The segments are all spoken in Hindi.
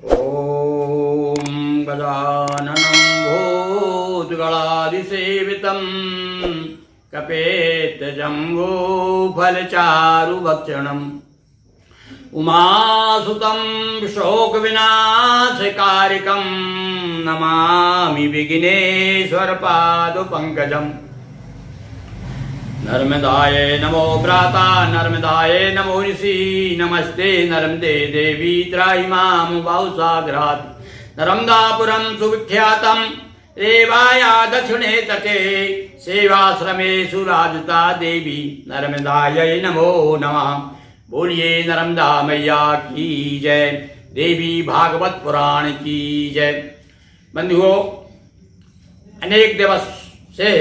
ॐ गजाननं भूतगणाधिसेवितं कपेतजम्बूफलचारुभक्षणम् उमासुतं शोकविनाशकारिकं नमामि विघ्नेश्वरपादपङ्कजम्। नर्मदाय नमो भ्राता नर्मदाय नमो ऋषि नमस्ते नर्मदे देवी त्राहि मां बहुसागरात्। नर्मदापुरं सुविख्यातं रेवाया दक्षिणे तटे सेवाश्रमेषु राजता देवी नर्मदायै नमो नमः। बोलिए नर्मदा मैया की जय, देवी भागवत पुराण की जय। बंधुओं, अनेक दिवस से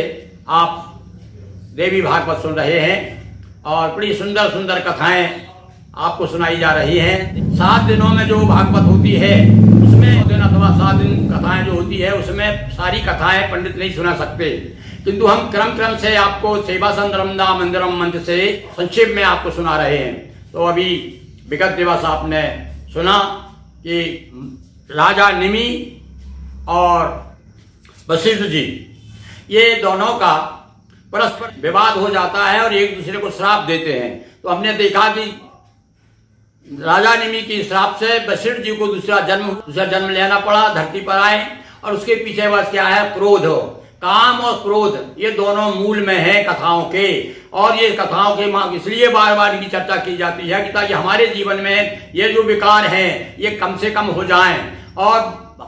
आप देवी भागवत सुन रहे हैं और बड़ी सुंदर सुंदर कथाएं आपको सुनाई जा रही हैं। 7 दिनों में जो भागवत होती है उसमें दिन अथवा 7 दिन कथाएं जो होती है उसमें सारी कथाएं पंडित नहीं सुना सकते, किंतु हम क्रम से आपको सेवा नर्मदा मंदिरम मंत्र से संक्षेप में आपको सुना रहे हैं। तो अभी विगत दिवस आपने सुना कि राजा निमि और वशिष्ठ जी ये दोनों का परस्पर विवाद हो जाता है और एक दूसरे को श्राप देते हैं। तो हमने देखा कि राजा निमि की श्राप से वशिष्ठ जी को दूसरा जन्म लेना पड़ा, धरती पर आए। और उसके पीछे बस क्या है? क्रोध। काम और क्रोध ये दोनों मूल में है कथाओं के। और ये कथाओं के इसलिए बार बार इनकी चर्चा की जाती है कि ताकि हमारे जीवन में ये जो विकार हैं ये कम से कम हो जाएं। और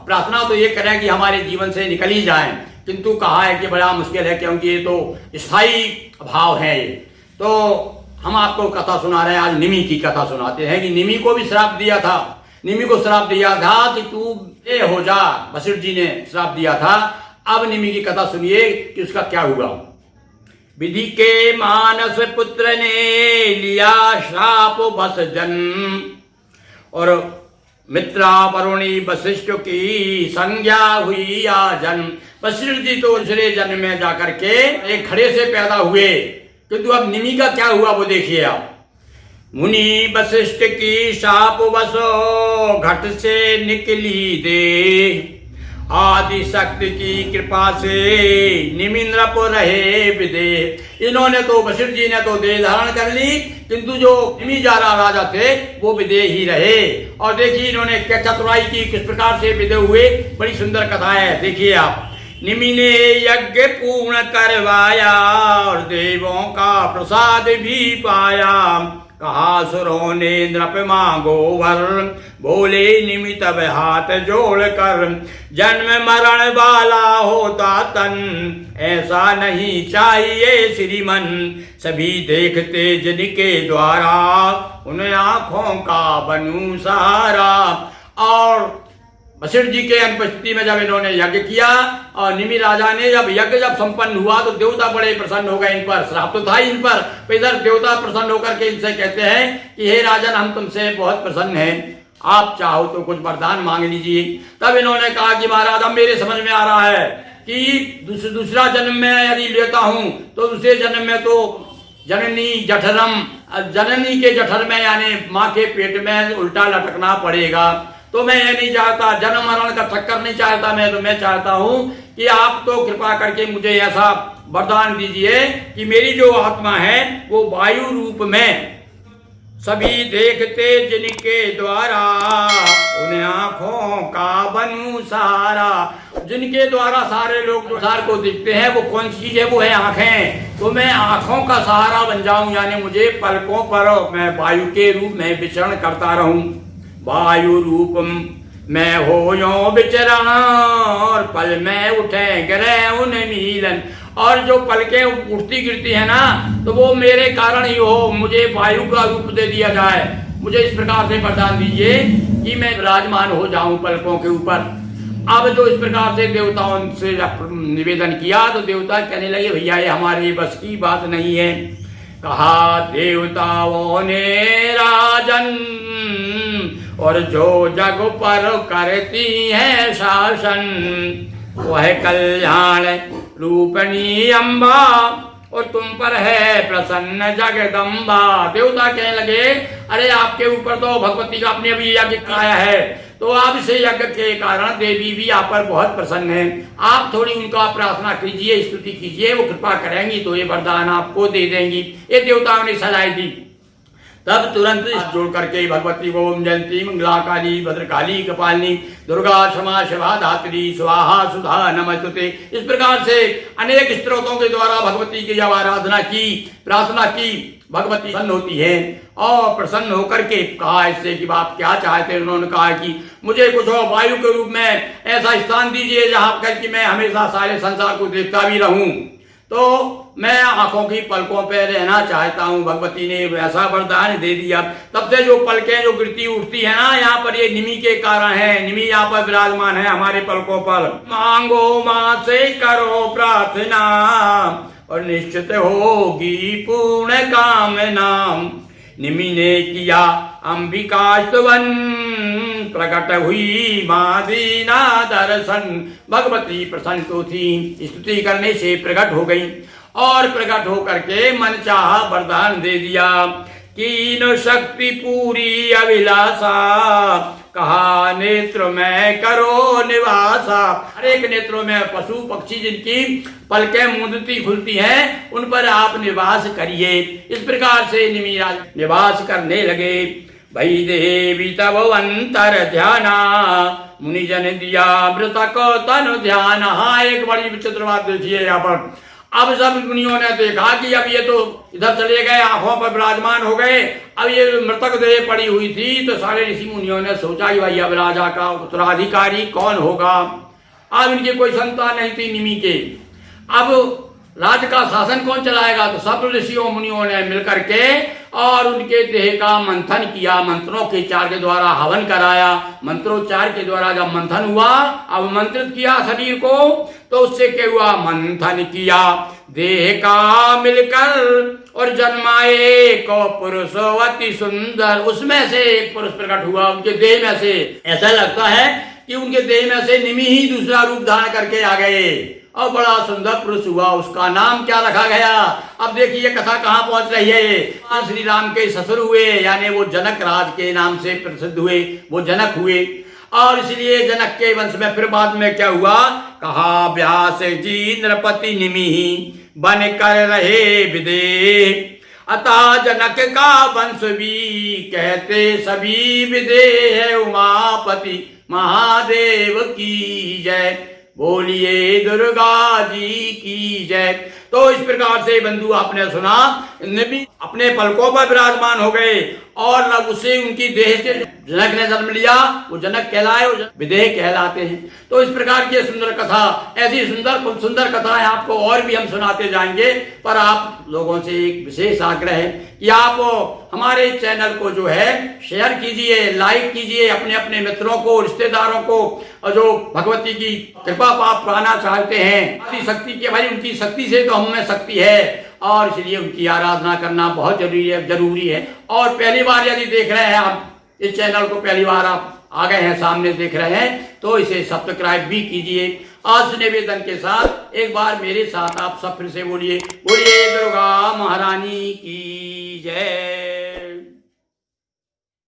प्रार्थना तो ये करें कि हमारे जीवन से निकल ही जाएं, किंतु कहा है कि बड़ा मुश्किल है, क्योंकि ये तो स्थायी भाव है। तो हम आपको कथा सुना रहे हैं, आज निमि की कथा सुनाते हैं कि निमि को भी श्राप दिया था। निमि को श्राप दिया था कि तू ये हो जा, वशिष्ठ जी ने श्राप दिया था। अब निमि की कथा सुनिए कि उसका क्या हुआ। विधि के मानस पुत्र ने लिया श्राप बस जन्म, और मित्रा वरुणी वशिष्ठ की संज्ञा हुई या जन्म। वशिष्ठ जी तो दूसरे जन्म में जाकर के एक खड़े से पैदा हुए, किंतु अब निमि का क्या हुआ वो देखिए आप। मुनि वशिष्ठ की शाप वसो घट से निकली दे, आदि शक्ति की कृपा से निमिंद्र को रहे विदे। इन्होंने तो वशिष्ठ जी ने तो देह धारण कर ली, किंतु जो निमि राजा थे वो विदेह ही रहे। और देखिए इन्होंने क्या चतुराई की, किस प्रकार से विदेह हुए। बड़ी सुंदर कथा है, देखिए आप। निमि ने यज्ञ पूर्ण करवाया और देवों का प्रसाद भी पाया। कहा सुरों ने नृप मांगो वर, बोले निमि तब हाथ जोड़ कर। जन्म मरण वाला होता तन, ऐसा नहीं चाहिए श्रीमन। सभी देखते जिनके द्वारा, उन आंखों का बनूं सहारा। और वशिष्ठ जी के अनुपस्थिति में जब इन्होंने यज्ञ किया और निमि राजा ने जब यज्ञ संपन्न हुआ तो देवता बड़े प्रसन्न हो गए इन पर। श्राप तो था ही इन पर, तो इधर देवता प्रसन्न होकर के इनसे कहते हैं कि हे राजन, हम तुमसे बहुत प्रसन्न हैं, आप चाहो तो कुछ वरदान मांग लीजिए। तब इन्होंने कहा कि महाराज, अब मेरे समझ में आ रहा है कि दूसरा जन्म में यदि लेता हूं तो दूसरे जन्म में तो जननी जठरम, जननी के जठर में यानी माँ के पेट में उल्टा लटकना पड़ेगा। तो मैं ये नहीं चाहता, जन्म मरण का चक्कर नहीं चाहता मैं। तो मैं चाहता हूं कि आप तो कृपा करके मुझे ऐसा वरदान दीजिए कि मेरी जो आत्मा है वो वायु रूप में सभी देखते जिनके द्वारा, उन आंखों का बनूं सहारा। जिनके द्वारा सारे लोग संसार को देखते हैं वो कौन सी चीज है? वो है आंखें। तो मैं आंखों का सहारा बन जाऊं, यानी मुझे पलकों पर मैं वायु के रूप में विचरण करता रहूं। वायु रूप मैं हो यो विचरण, और पल में उठे गिरे उन मीलन। और जो पलकें उठती गिरती है ना, तो वो मेरे कारण ही हो, मुझे वायु का रूप दे दिया जाए। मुझे इस प्रकार से वरदान दीजिए कि मैं विराजमान हो जाऊं पलकों के ऊपर। अब जो इस प्रकार से देवताओं से निवेदन किया तो देवता कहने लगे, भैया ये हमारे बस की बात नहीं है। कहा देवताओं ने राजन, और जो जग पर करती है शासन, वह कल्याण रूपणी अम्बा, और तुम पर है प्रसन्न जगदम्बा। देवता कहने लगे, अरे आपके ऊपर तो भगवती का आपने अभी यज्ञ कराया है, तो आप इसे यज्ञ के कारण देवी भी आप पर बहुत प्रसन्न है। आप थोड़ी उनका प्रार्थना कीजिए, स्तुति कीजिए, वो कृपा करेंगी तो ये वरदान आपको दे देंगी। ये देवताओं ने सलाह दी। तब तुरंत जोड़ करके भगवती ओम जयंती मंगला काली भद्रकाली कपालिनी दुर्गा क्षमा शिवा धात्री स्वाहा सुधा नमस्तुते, इस प्रकार से अनेक स्तोत्रों के द्वारा भगवती की जब आराधना की, प्रार्थना की, भगवती प्रसन्न होती है। और प्रसन्न होकर के कहा इससे कि आप क्या चाहते हैं। उन्होंने कहा कि मुझे कुछ और वायु के रूप में ऐसा स्थान दीजिए जहां कर कि मैं हमेशा सारे संसार को देखता भी रहूं। तो मैं आंखों की पलकों पर रहना चाहता हूँ। भगवती ने वैसा वरदान दे दिया। तब से जो पलकें जो गिरती उठती है ना, यहाँ पर ये निमि के कारण है। निमि यहाँ पर विराजमान है हमारे पलकों पर। मांगो मां से करो प्रार्थना और निश्चित होगी पूर्ण कामना। निमि ने किया अंबिका स्तवन, प्रकट हुई मां दीना दर्शन। भगवती प्रसन्न तो थी, स्तुति करने से प्रकट हो गई और प्रकट होकर के मन चाहा वरदान दे दिया। कीन शक्ति पूरी अभिलाषा, कहा नेत्र में करो निवासा। हर एक नेत्रों में पशु पक्षी जिनकी पलकें मूंदती खुलती हैं उन पर आप निवास करिए। इस प्रकार से निमिराज निवास करने लगे। भई देवी तब अंतर ध्याना, मुनिजन दिया मृतक तन ध्यान। हाँ, एक बड़ी विचित्र बात देखिए यहाँ पर। अब सब मुनियों ने देखा कि अब ये तो इधर चले गए, आंखों पर विराजमान हो गए, अब ये मृतक देह पड़ी हुई थी। तो सारे ऋषि मुनियों ने सोचा कि भाई अब राजा का उत्तराधिकारी कौन होगा। अब इनकी कोई संतान नहीं थी निमि के, अब राज्य का शासन कौन चलाएगा। तो सब ऋषियों मुनियों ने मिलकर के और उनके देह का मंथन किया। मंत्रों के चार के द्वारा हवन कराया। मंत्रोच्चार के द्वारा जब मंथन हुआ, अब मंत्रित किया शरीर को, तो उससे क्या हुआ, मंथन किया। देह का मिलकर और जन्माए को पुरुष अति सुंदर। उसमें से एक पुरुष प्रकट हुआ उनके देह में से। ऐसा लगता है कि उनके देह में से निमि ही दूसरा रूप धारण करके आ गए और बड़ा सुंदर पुरुष हुआ। उसका नाम क्या रखा गया। अब देखिए कथा कहाँ पहुंच रही है। श्री राम के ससुर हुए, यानी वो जनक राज के नाम से प्रसिद्ध हुए, वो जनक हुए। और इसलिए जनक के वंश में फिर बाद में क्या हुआ, कहा व्यास जी नृपति निमि बन कर रहे विदेह। अतः जनक का वंश भी कहते सभी विदेह है। उमापति महादेव की जय, बोलिए दुर्गा जी की जय। तो इस प्रकार से बंधु आपने सुना, निमि अपने पलकों पर विराजमान हो गए और अब उसे उनकी देह से जनक ने जन्म लिया। वो जनक कहलाए, वो विदेह कहलाते हैं। तो इस प्रकार की सुंदर कथा, ऐसी सुंदर सुंदर कथाएं आपको और भी हम सुनाते जाएंगे। पर आप लोगों से एक विशेष आग्रह है कि आप हमारे चैनल को जो है शेयर कीजिए, लाइक कीजिए अपने अपने मित्रों को, रिश्तेदारों को, और जो भगवती की कृपा पाप पाना चाहते हैं। शक्ति की, भाई उनकी शक्ति से तो हमें शक्ति है और इसलिए उनकी आराधना करना बहुत जरूरी है। और पहली बार यदि देख रहे हैं आप इस चैनल को, पहली बार आप आ गए हैं, सामने देख रहे हैं, तो इसे सब्सक्राइब भी कीजिए। आज निवेदन के साथ एक बार मेरे साथ आप सब फिर से बोलिए, बोलिए दुर्गा महारानी की जय।